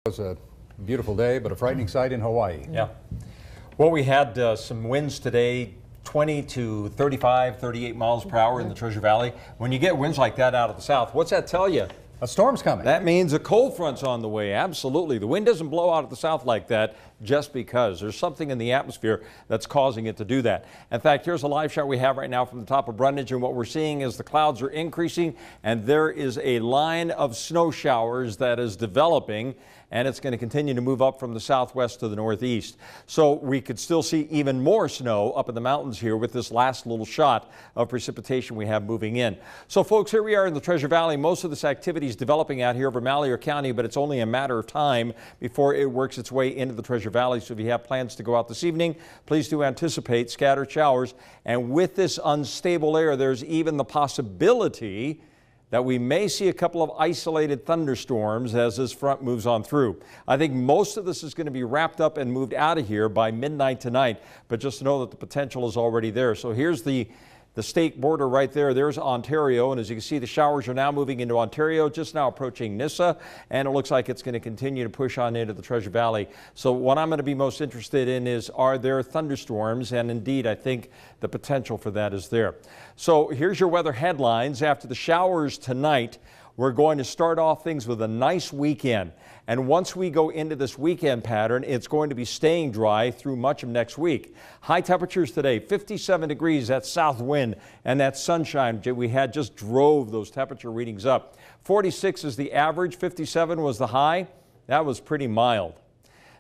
It was a beautiful day, but a frightening sight in Hawaii. Yeah. Well, we had some winds today, 20 to 35, 38 miles per hour in the Treasure Valley. When you get winds like that out of the south, what's that tell you? A storm's coming. That means a cold front's on the way. Absolutely. The wind doesn't blow out of the south like that just because. There's something in the atmosphere that's causing it to do that. In fact, here's a live shot we have right now from the top of Brundage, and what we're seeing is the clouds are increasing, and there is a line of snow showers that is developing, and it's going to continue to move up from the southwest to the northeast. So we could still see even more snow up in the mountains here with this last little shot of precipitation we have moving in. So folks, here we are in the Treasure Valley. Most of this activity is developing out here over Malheur County, but it's only a matter of time before it works its way into the Treasure Valley. So if you have plans to go out this evening, please do anticipate scattered showers. And with this unstable air, there's even the possibility that we may see a couple of isolated thunderstorms as this front moves on through. I think most of this is going to be wrapped up and moved out of here by midnight tonight, but just know that the potential is already there. So here's the state border right there. There's Ontario, and as you can see, the showers are now moving into Ontario, just now approaching Nissa, and it looks like it's going to continue to push on into the Treasure Valley. So what I'm going to be most interested in is, are there thunderstorms? And indeed, I think the potential for that is there. So here's your weather headlines. After the showers tonight, we're going to start off things with a nice weekend. And once we go into this weekend pattern, it's going to be staying dry through much of next week. High temperatures today, 57 degrees, that south wind and that sunshine we had just drove those temperature readings up. 46 is the average, 57 was the high. That was pretty mild.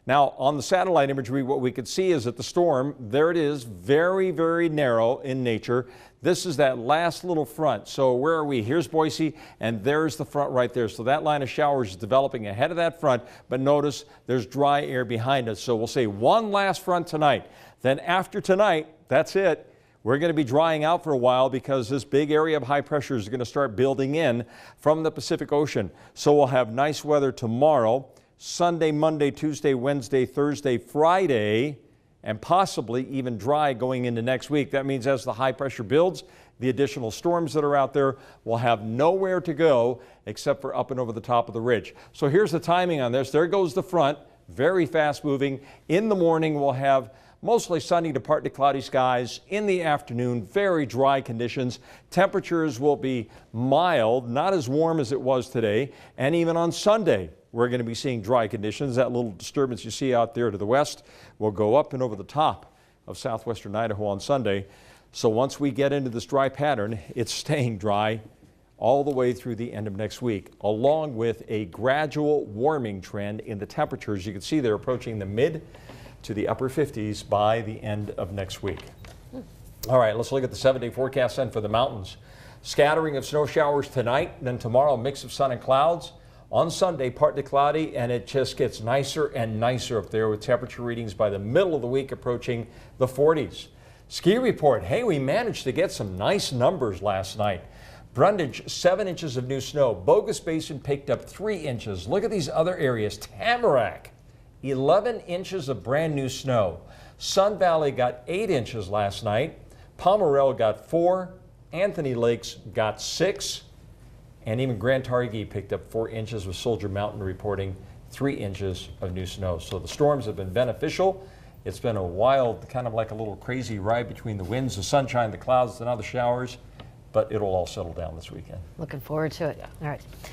Now, on the satellite imagery, what we could see is that the storm, there it is, very, very narrow in nature. This is that last little front. So where are we? Here's Boise, and there's the front right there. So that line of showers is developing ahead of that front, but notice there's dry air behind us. So we'll say one last front tonight. Then after tonight, that's it. We're going to be drying out for a while because this big area of high pressure is going to start building in from the Pacific Ocean. So we'll have nice weather tomorrow, Sunday, Monday, Tuesday, Wednesday, Thursday, Friday, and possibly even dry going into next week. That means as the high pressure builds, the additional storms that are out there will have nowhere to go except for up and over the top of the ridge. So here's the timing on this. There goes the front, very fast moving. In the morning, we'll have mostly sunny to partly cloudy skies. In the afternoon, very dry conditions. Temperatures will be mild, not as warm as it was today. And even on Sunday, we're going to be seeing dry conditions. That little disturbance you see out there to the west will go up and over the top of southwestern Idaho on Sunday. So once we get into this dry pattern, it's staying dry all the way through the end of next week, along with a gradual warming trend in the temperatures. You can see they're approaching the mid to the upper 50s by the end of next week. All right, let's look at the 7-day forecast then for the mountains. Scattering of snow showers tonight, then tomorrow, a mix of sun and clouds. On Sunday, partly cloudy, and it just gets nicer and nicer up there with temperature readings by the middle of the week approaching the 40s. Ski report, hey, we managed to get some nice numbers last night. Brundage, 7 inches of new snow. Bogus Basin picked up 3 inches. Look at these other areas. Tamarack, 11 inches of brand new snow. Sun Valley got 8 inches last night. Pomerelle got 4. Anthony Lakes got 6. And even Grand Targhee picked up 4 inches, with Soldier Mountain reporting 3 inches of new snow. So the storms have been beneficial. It's been a wild, kind of like a little crazy ride between the winds, the sunshine, the clouds, and now the showers, but it'll all settle down this weekend. Looking forward to it. All right.